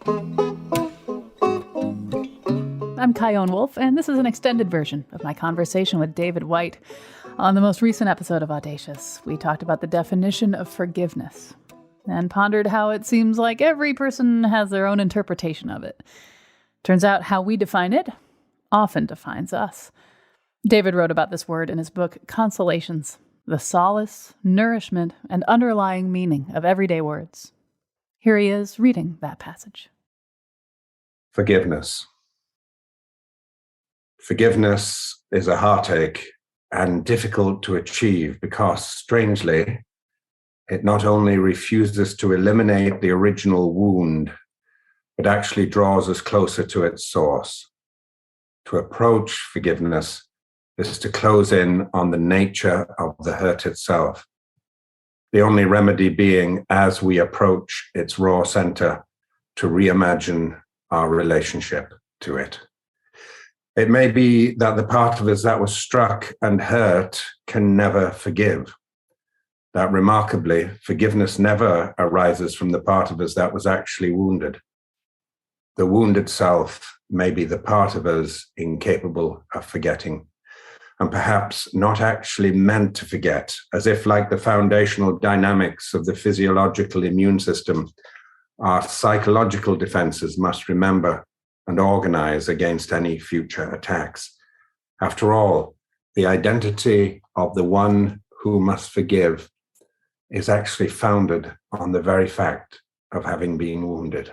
I'm Chion Wolf, and this is an extended version of my conversation with David Whyte. On the most recent episode of Audacious, we talked about the definition of forgiveness and pondered how it seems like every person has their own interpretation of it. Turns out how we define it often defines us. David wrote about this word in his book Consolations, the solace, nourishment, and underlying meaning of everyday words. Here he is reading that passage. Forgiveness. Forgiveness is a heartache and difficult to achieve because, strangely, it not only refuses to eliminate the original wound, but actually draws us closer to its source. To approach forgiveness is to close in on the nature of the hurt itself, the only remedy being, as we approach its raw center, to reimagine our relationship to it. It may be that the part of us that was struck and hurt can never forgive. That remarkably, forgiveness never arises from the part of us that was actually wounded. The wound itself may be the part of us incapable of forgetting, and perhaps not actually meant to forget, as if like the foundational dynamics of the physiological immune system, our psychological defenses must remember and organize against any future attacks. After all, the identity of the one who must forgive is actually founded on the very fact of having been wounded.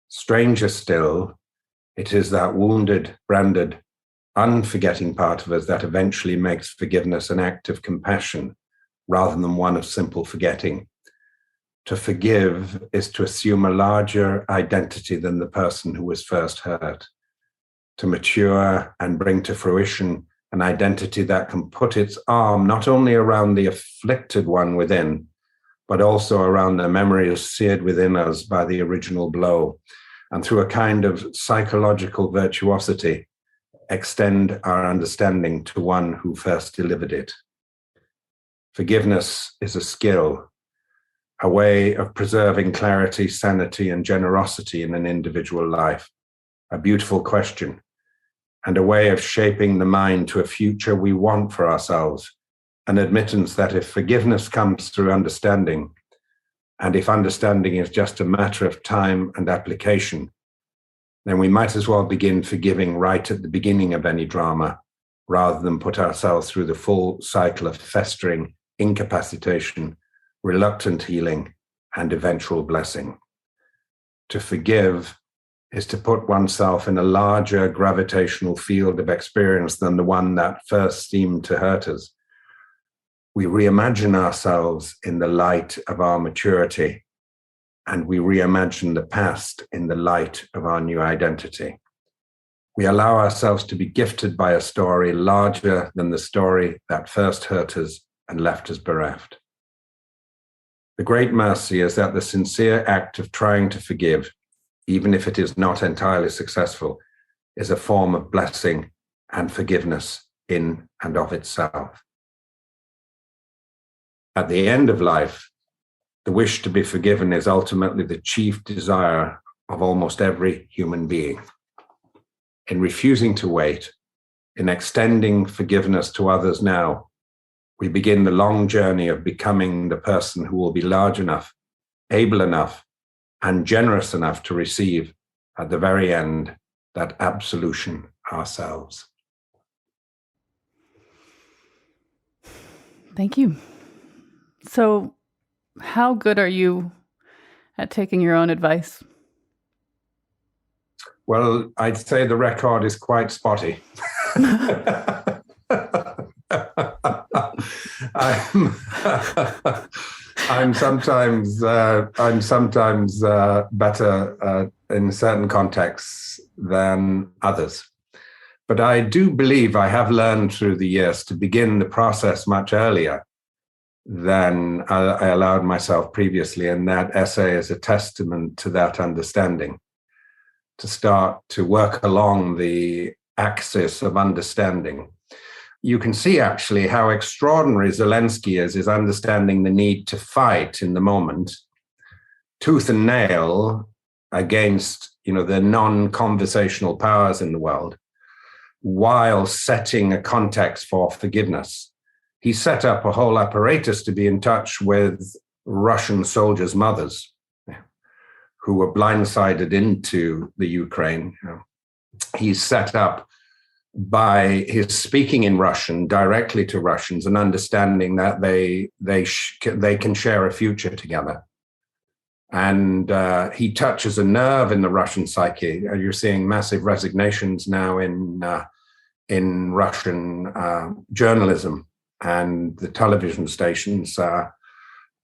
Stranger still, it is that wounded, branded, unforgetting part of us that eventually makes forgiveness an act of compassion rather than one of simple forgetting. To forgive is to assume a larger identity than the person who was first hurt, to mature and bring to fruition an identity that can put its arm not only around the afflicted one within, but also around the memories seared within us by the original blow, and through a kind of psychological virtuosity, extend our understanding to one who first delivered it. Forgiveness is a skill, a way of preserving clarity, sanity, and generosity in an individual life, a beautiful question, and a way of shaping the mind to a future we want for ourselves, an admittance that if forgiveness comes through understanding, and if understanding is just a matter of time and application, then we might as well begin forgiving right at the beginning of any drama, rather than put ourselves through the full cycle of festering, incapacitation, reluctant healing, and eventual blessing. To forgive is to put oneself in a larger gravitational field of experience than the one that first seemed to hurt us. We reimagine ourselves in the light of our maturity, and we reimagine the past in the light of our new identity. We allow ourselves to be gifted by a story larger than the story that first hurt us and left us bereft. The great mercy is that the sincere act of trying to forgive, even if it is not entirely successful, is a form of blessing and forgiveness in and of itself. At the end of life, the wish to be forgiven is ultimately the chief desire of almost every human being. In refusing to wait, in extending forgiveness to others now, we begin the long journey of becoming the person who will be large enough, able enough, and generous enough to receive, at the very end, that absolution ourselves. Thank you. So, how good are you at taking your own advice? Well, I'd say the record is quite spotty. I'm sometimes better in certain contexts than others. But I do believe I have learned through the years to begin the process much earlier than I allowed myself previously. And that essay is a testament to that understanding, to start to work along the axis of understanding. You can see actually how extraordinary Zelensky is understanding the need to fight in the moment, tooth and nail, against, the non-conversational powers in the world, while setting a context for forgiveness. He set up a whole apparatus to be in touch with Russian soldiers' mothers who were blindsided into the Ukraine. He's set up by his speaking in Russian directly to Russians and understanding that they can share a future together. And he touches a nerve in the Russian psyche. You're seeing massive resignations now in Russian journalism and the television stations.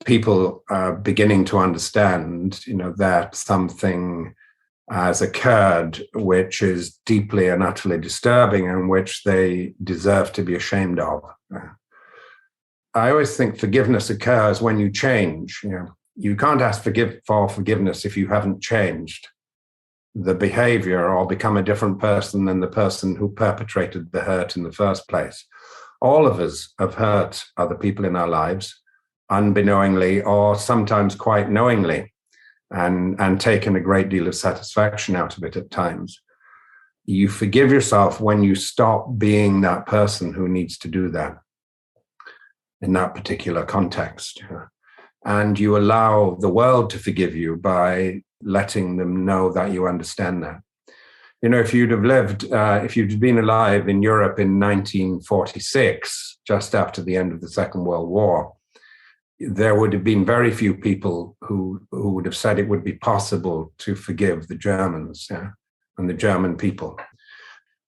People are beginning to understand, that something has occurred which is deeply and utterly disturbing and which they deserve to be ashamed of. I always think forgiveness occurs when you change. You can't ask for forgiveness if you haven't changed the behavior or become a different person than the person who perpetrated the hurt in the first place. All of us have hurt other people in our lives, unbeknowingly or sometimes quite knowingly, and taken a great deal of satisfaction out of it at times. You forgive yourself when you stop being that person who needs to do that in that particular context. And you allow the world to forgive you by letting them know that you understand that. If you'd been alive in Europe in 1946, just after the end of the Second World War, there would have been very few people who would have said it would be possible to forgive the Germans and the German people.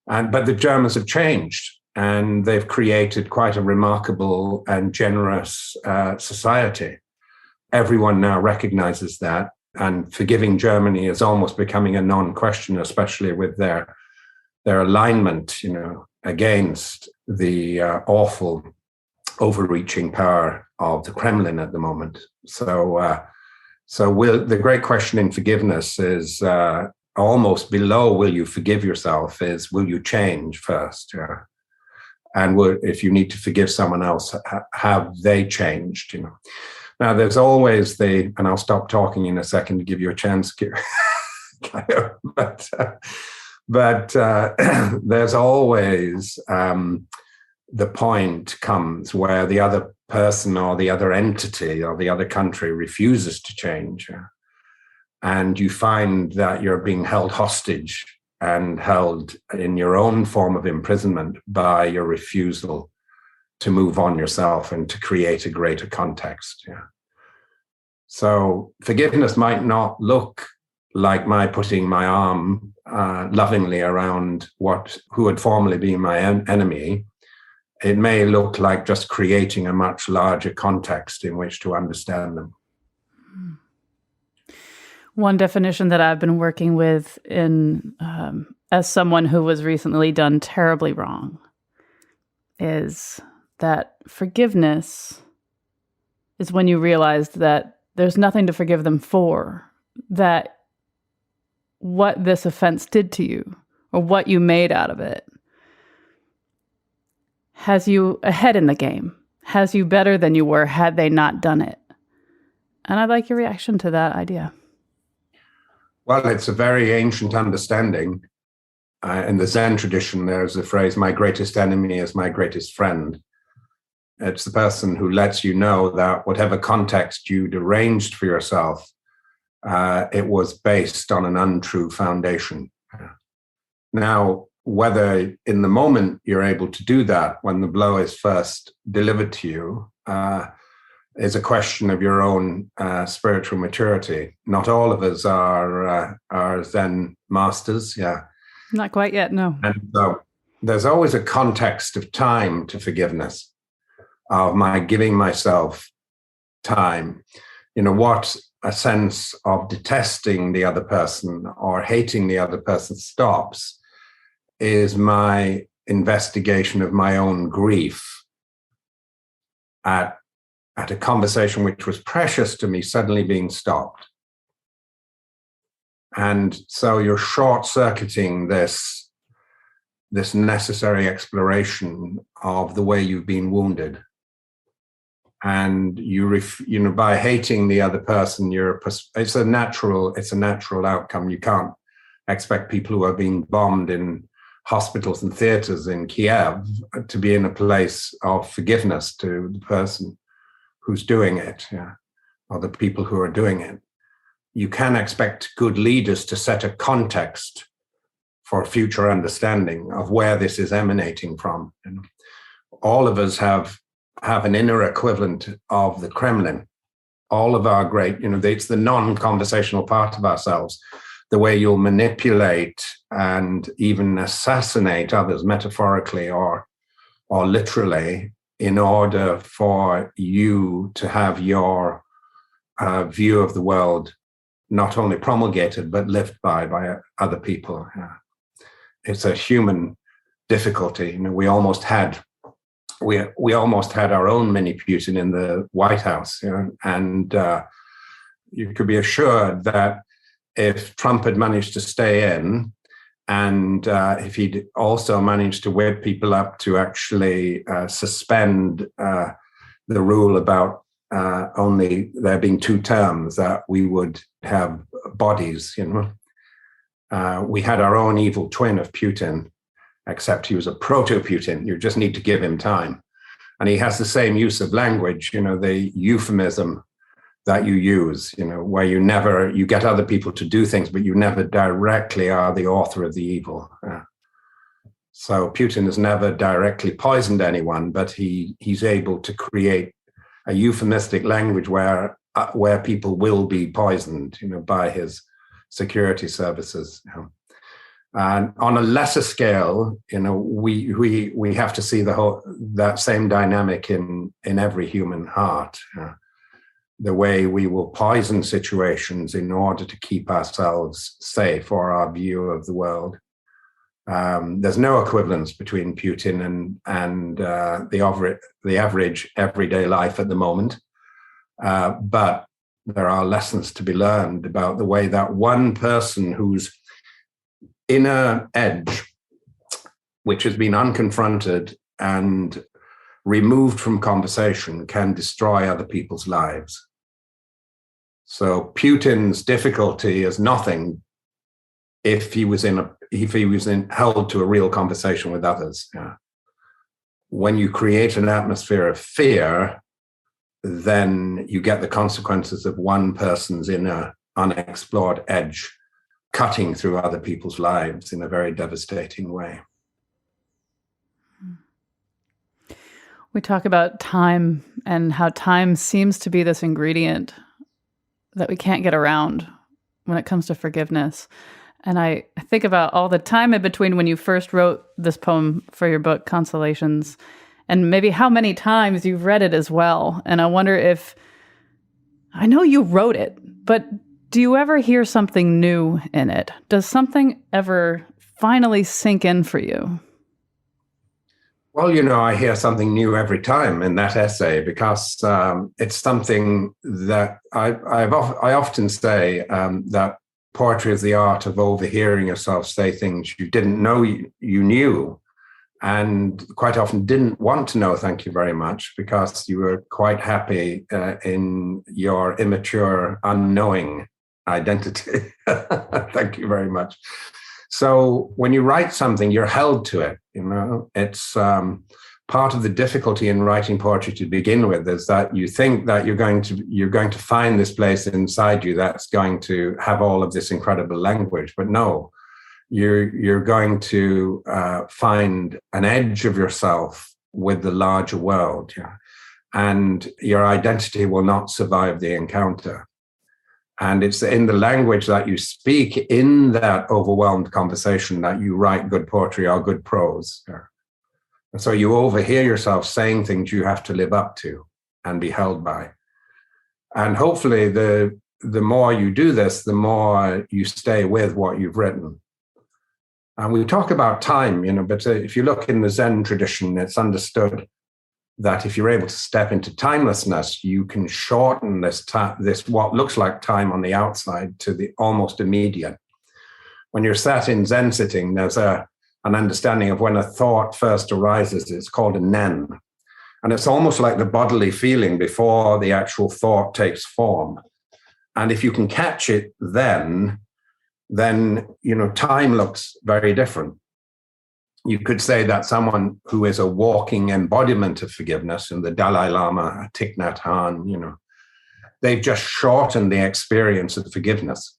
But the Germans have changed, and they've created quite a remarkable and generous society. Everyone now recognizes that, and forgiving Germany is almost becoming a non-question, especially with their alignment, against the awful overreaching power of the Kremlin at the moment. So the great question in forgiveness is almost below will you forgive yourself is will you change first? And if you need to forgive someone else, have they changed? Now, there's always and I'll stop talking in a second to give you a chance, but there's always the point comes where the other person or the other entity or the other country refuses to change. And you find that you're being held hostage and held in your own form of imprisonment by your refusal to move on yourself and to create a greater context. So forgiveness might not look like my putting my arm lovingly around who had formerly been my enemy. It may look like just creating a much larger context in which to understand them. One definition that I've been working with as someone who was recently done terribly wrong is that forgiveness is when you realize that there's nothing to forgive them for, that what this offense did to you or what you made out of it has you ahead in the game, has you better than you were had they not done it. And I'd like your reaction to that idea. Well, it's a very ancient understanding. In the Zen tradition, there's the phrase, my greatest enemy is my greatest friend. It's the person who lets you know that whatever context you'd arranged for yourself, it was based on an untrue foundation. Now, whether in the moment you're able to do that when the blow is first delivered to you is a question of your own spiritual maturity. Not all of us are Zen masters, Not quite yet, no. And so there's always a context of time to forgiveness, of my giving myself time. What a sense of detesting the other person or hating the other person stops is my investigation of my own grief at a conversation which was precious to me suddenly being stopped. And so you're short-circuiting this necessary exploration of the way you've been wounded. And by hating the other person, it's a natural outcome. You can't expect people who are being bombed in hospitals and theaters in Kiev to be in a place of forgiveness to the person who's doing it, or the people who are doing it. You can expect good leaders to set a context for future understanding of where this is emanating from. All of us have an inner equivalent of the Kremlin. All of our great, it's the non-conversational part of ourselves, the way you'll manipulate and even assassinate others metaphorically or literally in order for you to have your view of the world not only promulgated but lived by other people. It's a human difficulty. We almost had our own mini Putin in the White House, and you could be assured that if Trump had managed to stay in, and if he'd also managed to whip people up to actually suspend the rule about only there being 2 terms, that we would have bodies, we had our own evil twin of Putin, except he was a proto-Putin. You just need to give him time. And he has the same use of language, the euphemism that you use, where you get other people to do things, but you never directly are the author of the evil. So Putin has never directly poisoned anyone, but he's able to create a euphemistic language where people will be poisoned, by his security services. And on a lesser scale, we have to see that same dynamic in every human heart. The way we will poison situations in order to keep ourselves safe or our view of the world. There's no equivalence between Putin and the average everyday life at the moment. But there are lessons to be learned about the way that one person whose inner edge, which has been unconfronted and removed from conversation, can destroy other people's lives. So Putin's difficulty is nothing if he was held to a real conversation with others. When you create an atmosphere of fear, then you get the consequences of one person's inner unexplored edge cutting through other people's lives in a very devastating way. We talk about time and how time seems to be this ingredient that we can't get around when it comes to forgiveness. And I think about all the time in between when you first wrote this poem for your book, Consolations, and maybe how many times you've read it as well. And I wonder I know you wrote it, but do you ever hear something new in it? Does something ever finally sink in for you? Well, I hear something new every time in that essay, because it's something that I often say that poetry is the art of overhearing yourself say things you didn't know you knew, and quite often didn't want to know, thank you very much, because you were quite happy in your immature, unknowing identity. Thank you very much. So when you write something, you're held to it. It's part of the difficulty in writing poetry to begin with, is that you think that you're going to find this place inside you that's going to have all of this incredible language, but no, you're going to find an edge of yourself with the larger world, and your identity will not survive the encounter. And it's in the language that you speak in that overwhelmed conversation that you write good poetry or good prose. And so you overhear yourself saying things you have to live up to and be held by. And hopefully the more you do this, the more you stay with what you've written. And we talk about time, but if you look in the Zen tradition, it's understood that if you're able to step into timelessness, you can shorten this what looks like time on the outside to the almost immediate. When you're sat in Zen sitting, there's an understanding of when a thought first arises. It's called a nen. And it's almost like the bodily feeling before the actual thought takes form. And if you can catch it then, time looks very different. You could say that someone who is a walking embodiment of forgiveness, and the Dalai Lama, Thich Nhat Hanh, they've just shortened the experience of forgiveness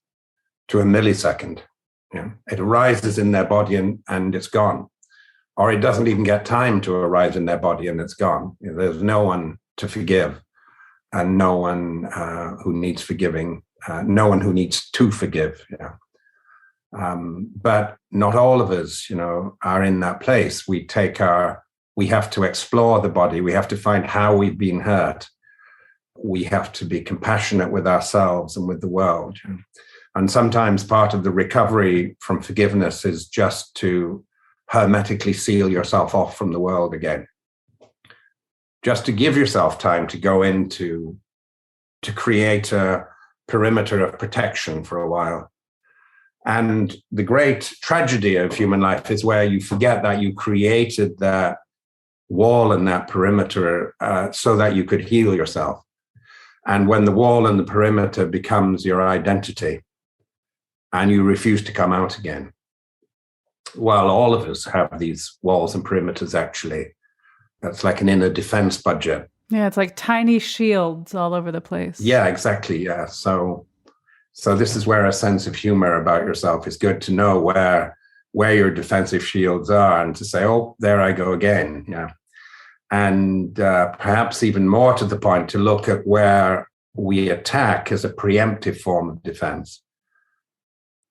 to a millisecond. It arises in their body and it's gone. Or it doesn't even get time to arise in their body and it's gone. There's no one to forgive, and no one who needs forgiving, no one who needs to forgive. But not all of us, are in that place. We have to explore the body. We have to find how we've been hurt. We have to be compassionate with ourselves and with the world. And sometimes part of the recovery from forgiveness is just to hermetically seal yourself off from the world again. Just to give yourself time to go to create a perimeter of protection for a while. And the great tragedy of human life is where you forget that you created that wall and that perimeter so that you could heal yourself. And when the wall and the perimeter becomes your identity and you refuse to come out again, well, all of us have these walls and perimeters, actually. That's like an inner defense budget. Yeah, it's like tiny shields all over the place. Yeah, exactly. Yeah. So this is where a sense of humor about yourself is good, to know where your defensive shields are and to say, oh, there I go again. Yeah. And perhaps even more to the point, to look at where we attack as a preemptive form of defense.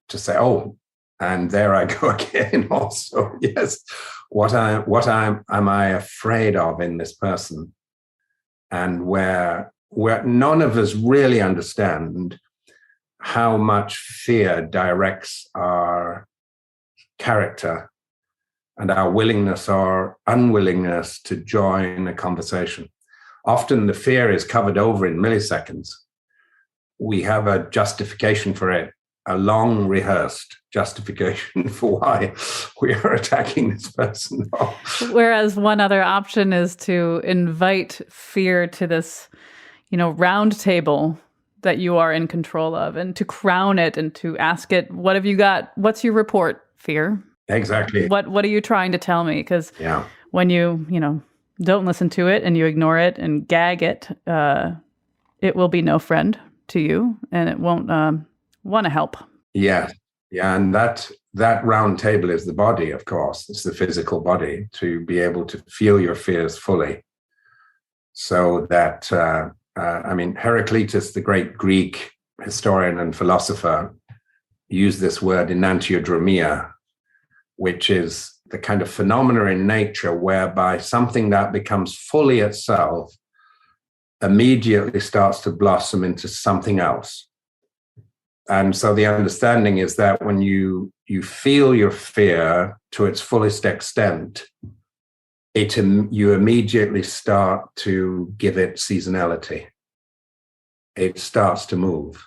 To say, oh, and there I go again also. Yes. What am I afraid of in this person? And where none of us really understand how much fear directs our character and our willingness or unwillingness to join a conversation. Often the fear is covered over in milliseconds. We have a justification for it, a long rehearsed justification for why we are attacking this person. Whereas one other option is to invite fear to this, round table that you are in control of, and to crown it and to ask it, what have you got? What's your report, fear? Exactly. What are you trying to tell me? Because when you don't listen to it and you ignore it and gag it, it will be no friend to you, and it won't want to help. Yeah. And that round table is the body, of course. It's the physical body, to be able to feel your fears fully. So that, Heraclitus, the great Greek historian and philosopher, used this word enantiodromia, which is the kind of phenomena in nature whereby something that becomes fully itself immediately starts to blossom into something else. And so the understanding is that when you feel your fear to its fullest extent, you immediately start to give it seasonality. It starts to move.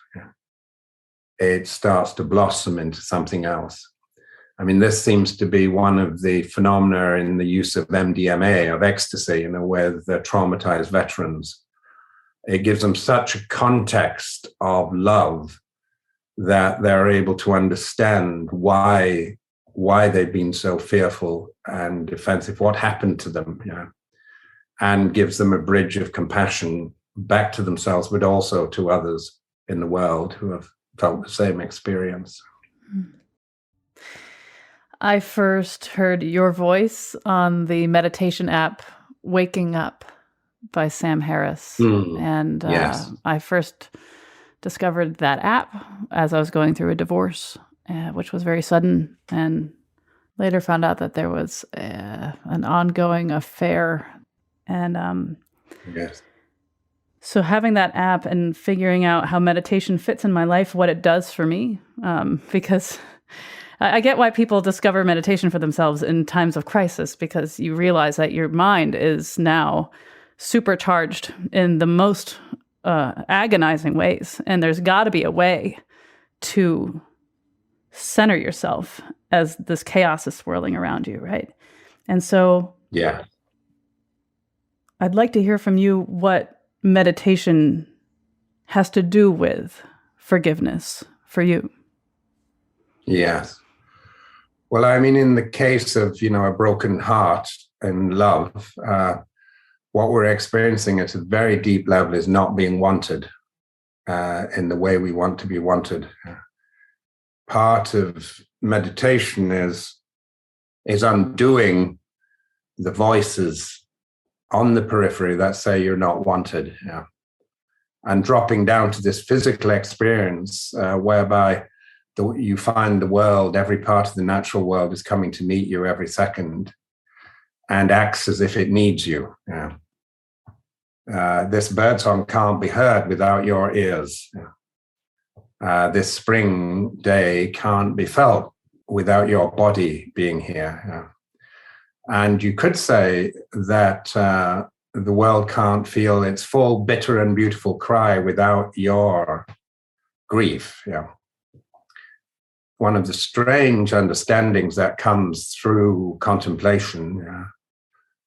It starts to blossom into something else. This seems to be one of the phenomena in the use of MDMA, of ecstasy, with the traumatized veterans. It gives them such a context of love that they're able to understand why they've been so fearful and defensive, what happened to them, and gives them a bridge of compassion back to themselves, but also to others in the world who have felt the same experience. I first heard your voice on the meditation app, Waking Up by Sam Harris. And yes. I first discovered that app as I was going through a divorce, which was very sudden, and later found out that there was an ongoing affair. And yes. So having that app and figuring out how meditation fits in my life, what it does for me, because I get why people discover meditation for themselves in times of crisis, because you realize that your mind is now supercharged in the most agonizing ways. And there's got to be a way to center yourself as this chaos is swirling around you, right? And so I'd like to hear from you what meditation has to do with forgiveness for you. Yes. Well, I mean, in the case of, a broken heart and love, what we're experiencing at a very deep level is not being wanted in the way we want to be wanted. Part of meditation is undoing the voices on the periphery that say you're not wanted, and dropping down to this physical experience whereby you find the world, every part of the natural world is coming to meet you every second and acts as if it needs you. This birdsong can't be heard without your ears. This spring day can't be felt without your body being here. And you could say that the world can't feel its full, bitter and beautiful cry without your grief. One of the strange understandings that comes through contemplation,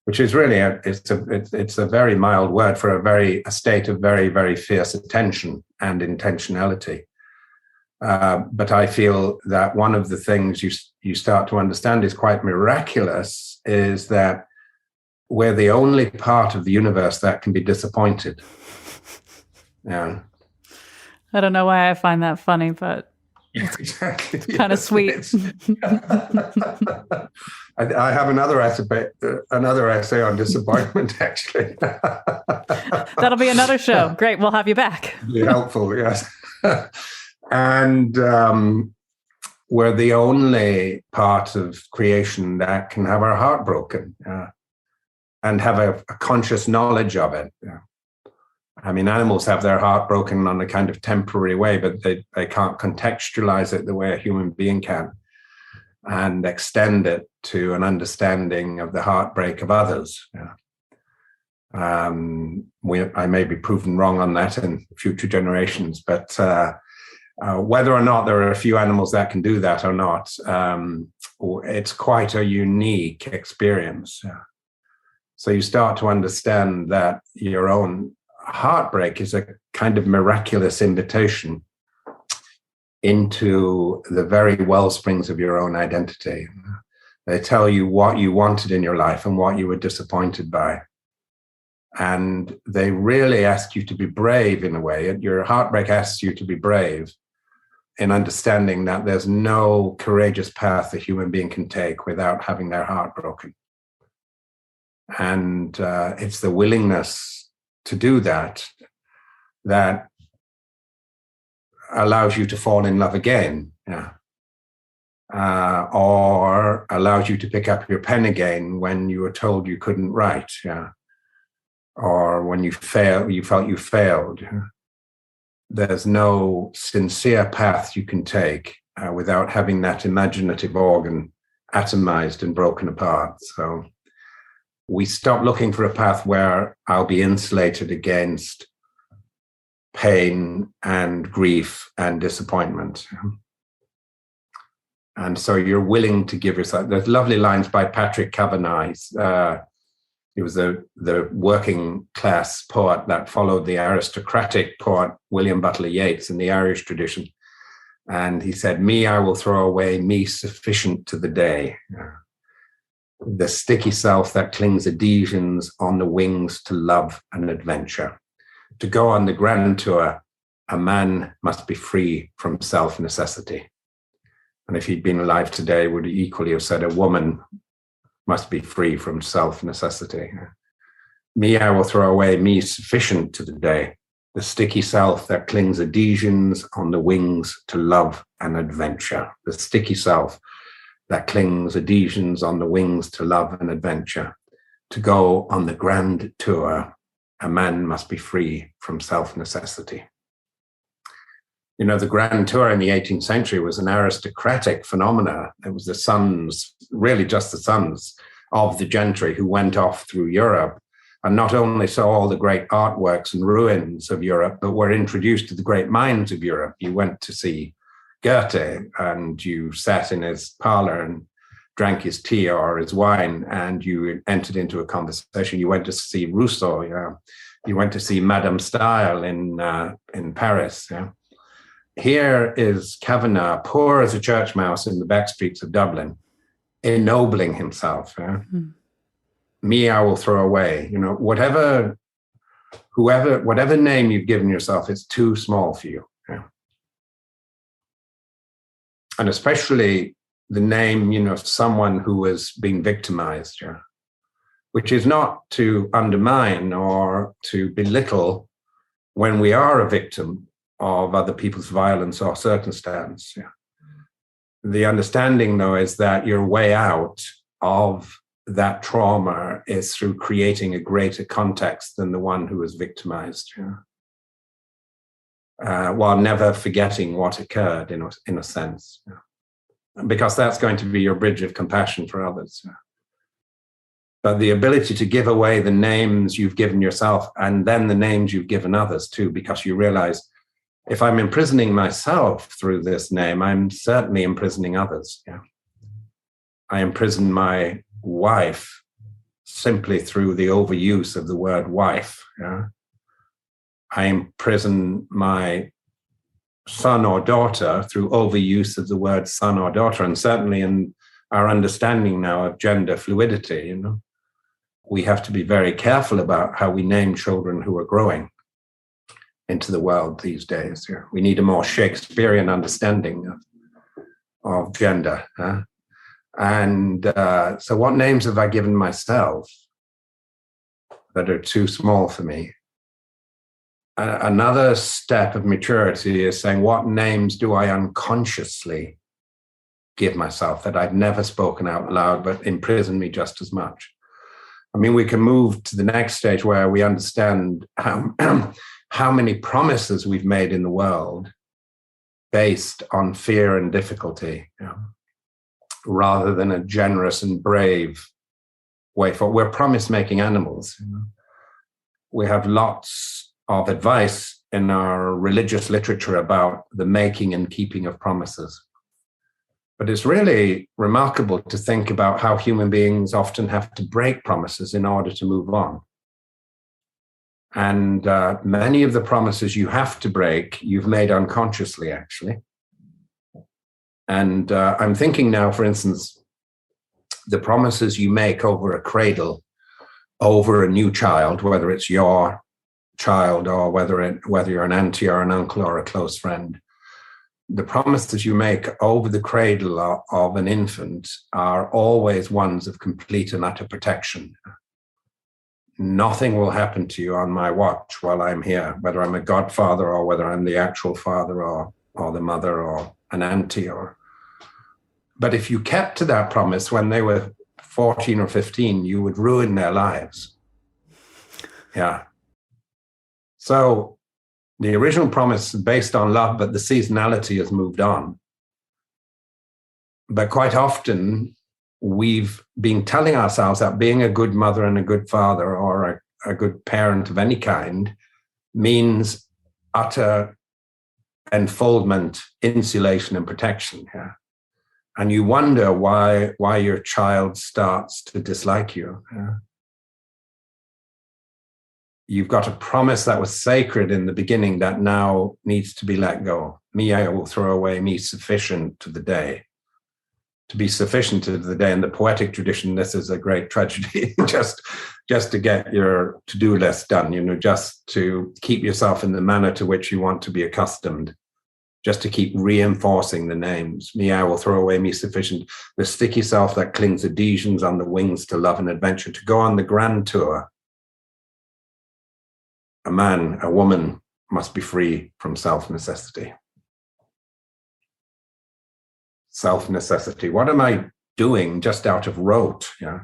which is really it's a very mild word for a state of very, very fierce attention and intentionality. But I feel that one of the things you start to understand is quite miraculous is that we're the only part of the universe that can be disappointed. I don't know why I find that funny, but exactly. Kind of sweet. I have another essay on disappointment, actually. That'll be another show. Great, we'll have you back. Be helpful, yes. And we're the only part of creation that can have our heart broken and have a conscious knowledge of it. I mean, animals have their heart broken on a kind of temporary way, but they can't contextualize it the way a human being can and extend it to an understanding of the heartbreak of others. I may be proven wrong on that in future generations, but whether or not there are a few animals that can do that or not, it's quite a unique experience. So you start to understand that your own heartbreak is a kind of miraculous invitation into the very wellsprings of your own identity. They tell you what you wanted in your life and what you were disappointed by. And they really ask you to be brave in a way. Your heartbreak asks you to be brave in understanding that there's no courageous path a human being can take without having their heart broken. And it's the willingness to do that allows you to fall in love again, or allows you to pick up your pen again when you were told you couldn't write, or when you felt you failed. There's no sincere path you can take without having that imaginative organ atomized and broken apart. So we stop looking for a path where I'll be insulated against pain and grief and disappointment. And so you're willing to give yourself. There's lovely lines by Patrick Kavanagh. He was the working class poet that followed the aristocratic poet William Butler Yeats in the Irish tradition. And he said, "Me, I will throw away, me sufficient to the day. The sticky self that clings adhesions on the wings to love and adventure. To go on the grand tour, a man must be free from self-necessity." And if he'd been alive today, would equally have said, a woman must be free from self-necessity. Me, I will throw away, me sufficient to the day. The sticky self that clings adhesions on the wings to love and adventure. The sticky self that clings adhesions on the wings to love and adventure. To go on the grand tour, a man must be free from self-necessity. The grand tour in the 18th century was an aristocratic phenomena. It was the sons, really just the sons of the gentry who went off through Europe and not only saw all the great artworks and ruins of Europe, but were introduced to the great minds of Europe. You went to see Goethe and you sat in his parlor and drank his tea or his wine, and you entered into a conversation. You went to see Rousseau. You went to see Madame Staël in Paris. Yeah. Here is Kavanagh, poor as a church mouse in the back streets of Dublin, ennobling himself. Yeah? Me, I will throw away. Whatever name you've given yourself, it's too small for you. Yeah? And especially the name, of someone who is being victimized, yeah? Which is not to undermine or to belittle when we are a victim of other people's violence or circumstance. Yeah. The understanding, though, is that your way out of that trauma is through creating a greater context than the one who was victimized, while never forgetting what occurred, in a sense, because that's going to be your bridge of compassion for others. But the ability to give away the names you've given yourself and then the names you've given others too, because you realize, if I'm imprisoning myself through this name, I'm certainly imprisoning others. Yeah. I imprison my wife simply through the overuse of the word wife. Yeah. I imprison my son or daughter through overuse of the word son or daughter. And certainly in our understanding now of gender fluidity, we have to be very careful about how we name children who are growing into the world these days. Yeah. We need a more Shakespearean understanding of gender. And so what names have I given myself that are too small for me? Another step of maturity is saying, what names do I unconsciously give myself that I've never spoken out loud but imprison me just as much? I mean, we can move to the next stage where we understand how many promises we've made in the world based on fear and difficulty, rather than a generous and brave way forward. We're promise-making animals. We have lots of advice in our religious literature about the making and keeping of promises. But it's really remarkable to think about how human beings often have to break promises in order to move on. And many of the promises you have to break, you've made unconsciously, actually. And I'm thinking now, for instance, the promises you make over a cradle, over a new child, whether it's your child or whether you're an auntie or an uncle or a close friend. The promises you make over the cradle of an infant are always ones of complete and utter protection. Nothing will happen to you on my watch while I'm here, whether I'm a godfather or whether I'm the actual father or the mother or an auntie. But if you kept to that promise when they were 14 or 15, you would ruin their lives. Yeah. So the original promise is based on love, but the seasonality has moved on. But quite often, we've been telling ourselves that being a good mother and a good father or a good parent of any kind means utter enfoldment, insulation, and protection. Yeah? And you wonder why your child starts to dislike you. Yeah? You've got a promise that was sacred in the beginning that now needs to be let go. Me, I will throw away, me sufficient to the day. To be sufficient to the day. In the poetic tradition, this is a great tragedy, just to get your to-do list done, just to keep yourself in the manner to which you want to be accustomed, just to keep reinforcing the names. Me, I will throw away, me sufficient. The sticky self that clings adhesions on the wings to love and adventure, to go on the grand tour. A man, a woman must be free from self-necessity. Self-necessity. What am I doing just out of rote? Yeah,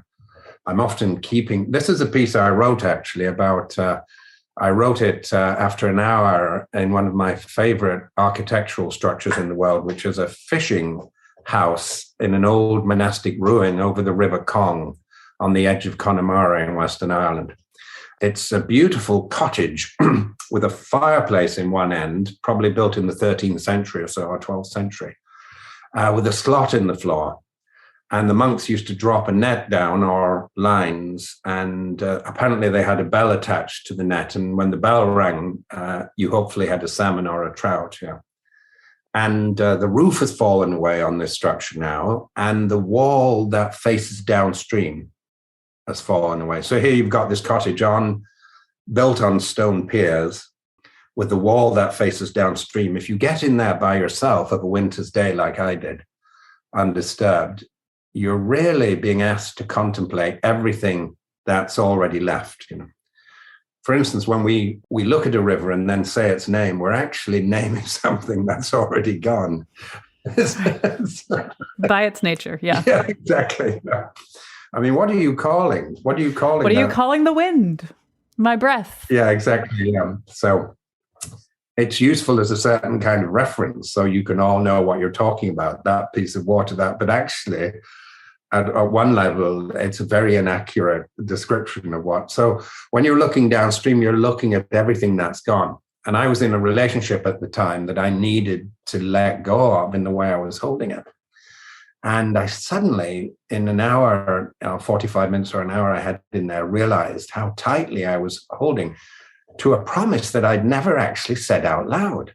I'm often keeping. This is a piece I wrote actually about. I wrote it after an hour in one of my favorite architectural structures in the world, which is a fishing house in an old monastic ruin over the River Cong on the edge of Connemara in Western Ireland. It's a beautiful cottage with a fireplace in one end, probably built in the 13th century or so, or 12th century, with a slot in the floor. And the monks used to drop a net down or lines, and apparently they had a bell attached to the net. And when the bell rang, you hopefully had a salmon or a trout. Yeah. And the roof has fallen away on this structure now, and the wall that faces downstream has fallen away. So here you've got this cottage built on stone piers with the wall that faces downstream. If you get in there by yourself of a winter's day like I did, undisturbed, you're really being asked to contemplate everything that's already left. For instance, when we look at a river and then say its name, we're actually naming something that's already gone. By its nature, yeah. Yeah, exactly. I mean, what are you calling? What are you calling the wind? My breath. Yeah, exactly. Yeah. So it's useful as a certain kind of reference, so you can all know what you're talking about, that piece of water, but actually at one level, it's a very inaccurate description of what. So when you're looking downstream, you're looking at everything that's gone. And I was in a relationship at the time that I needed to let go of in the way I was holding it. And I suddenly, in an hour, 45 minutes or an hour I had in there, realized how tightly I was holding to a promise that I'd never actually said out loud.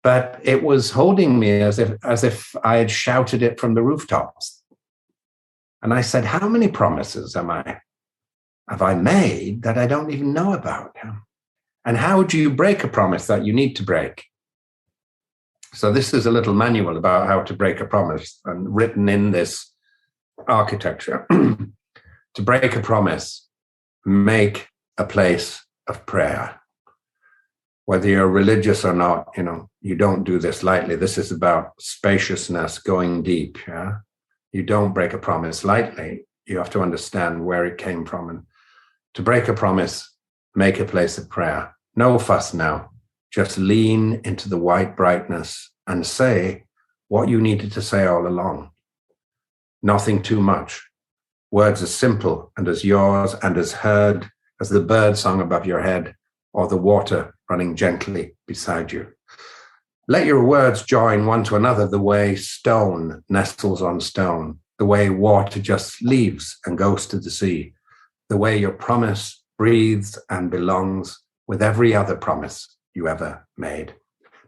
But it was holding me as if I had shouted it from the rooftops. And I said, how many promises have I made that I don't even know about? And how do you break a promise that you need to break? So this is a little manual about how to break a promise, and written in this architecture. To break a promise, make a place of prayer. Whether you're religious or not, you don't do this lightly. This is about spaciousness, going deep. Yeah? You don't break a promise lightly. You have to understand where it came from. And to break a promise, make a place of prayer. No fuss now. Just lean into the white brightness and say what you needed to say all along. Nothing too much. Words as simple and as yours and as heard as the bird song above your head or the water running gently beside you. Let your words join one to another the way stone nestles on stone, the way water just leaves and goes to the sea, the way your promise breathes and belongs with every other promise you ever made.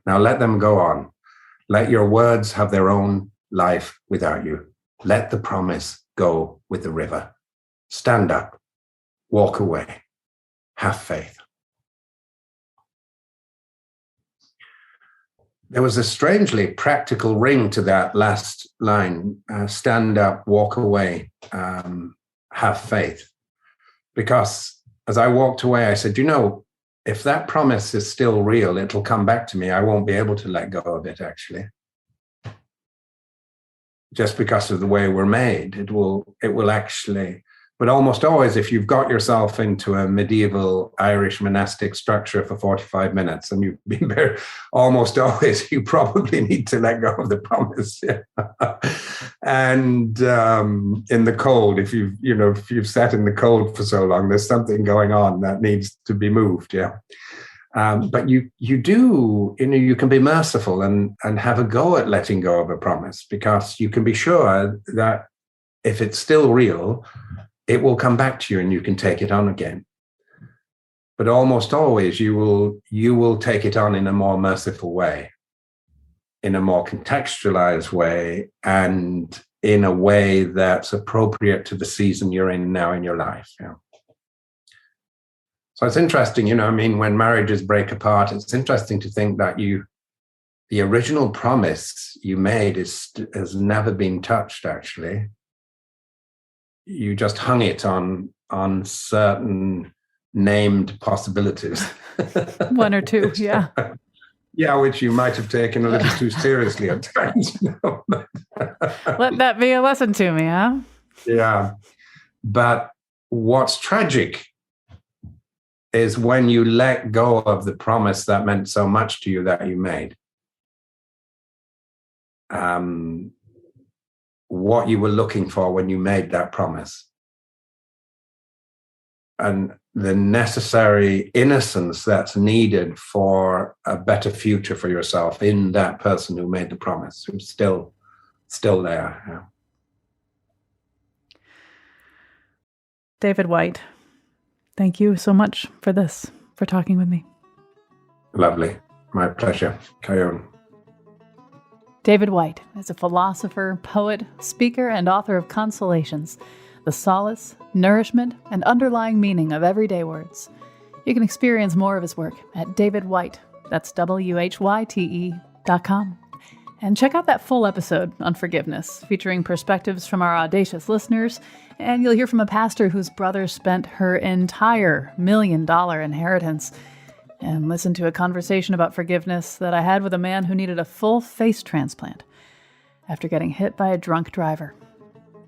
Now let them go on. Let your words have their own life without you. Let the promise go with the river. Stand up, walk away, have faith. There was a strangely practical ring to that last line, stand up, walk away, have faith. Because as I walked away, I said, if that promise is still real, it'll come back to me. I won't be able to let go of it, actually. Just because of the way we're made, it will actually. But almost always, if you've got yourself into a medieval Irish monastic structure for 45 minutes and you've been there, almost always, you probably need to let go of the promise. And in the cold, if you've sat in the cold for so long, there's something going on that needs to be moved. Yeah. But you can be merciful and have a go at letting go of a promise, because you can be sure that if it's still real, it will come back to you and you can take it on again. But almost always you will take it on in a more merciful way, in a more contextualized way, and in a way that's appropriate to the season you're in now in your life. Yeah. So it's interesting, when marriages break apart, it's interesting to think that the original promise you made has never been touched, actually. You just hung it on certain named possibilities. One or two, yeah. Yeah, which you might have taken a little too seriously at times. Let that be a lesson to me, huh? Yeah. But what's tragic is when you let go of the promise that meant so much to you that you made. What you were looking for when you made that promise. And the necessary innocence that's needed for a better future for yourself in that person who made the promise, who's still there. Yeah. David Whyte, thank you so much for talking with me. Lovely. My pleasure. Chion. David Whyte is a philosopher, poet, speaker, and author of Consolations, the solace, nourishment, and underlying meaning of everyday words. You can experience more of his work at davidwhyte, that's WHYTE.com. And check out that full episode on forgiveness, featuring perspectives from our Audacious listeners, and you'll hear from a pastor whose brother spent her entire $1 million inheritance, and listen to a conversation about forgiveness that I had with a man who needed a full face transplant after getting hit by a drunk driver.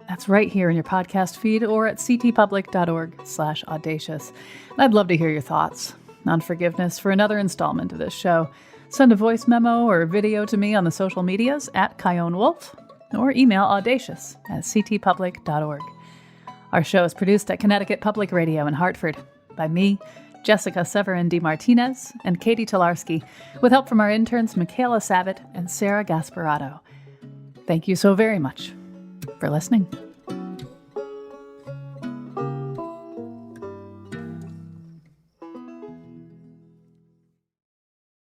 That's right here in your podcast feed or at ctpublic.org/audacious. And I'd love to hear your thoughts on forgiveness for another installment of this show. Send a voice memo or video to me on the social medias at Chion Wolf or email audacious@ctpublic.org. Our show is produced at Connecticut Public Radio in Hartford by me, Jessica Severin de Martinez, and Catie Talarski, with help from our interns Michayla, Savitt, and Sara Gasparotto. Thank you so very much for listening.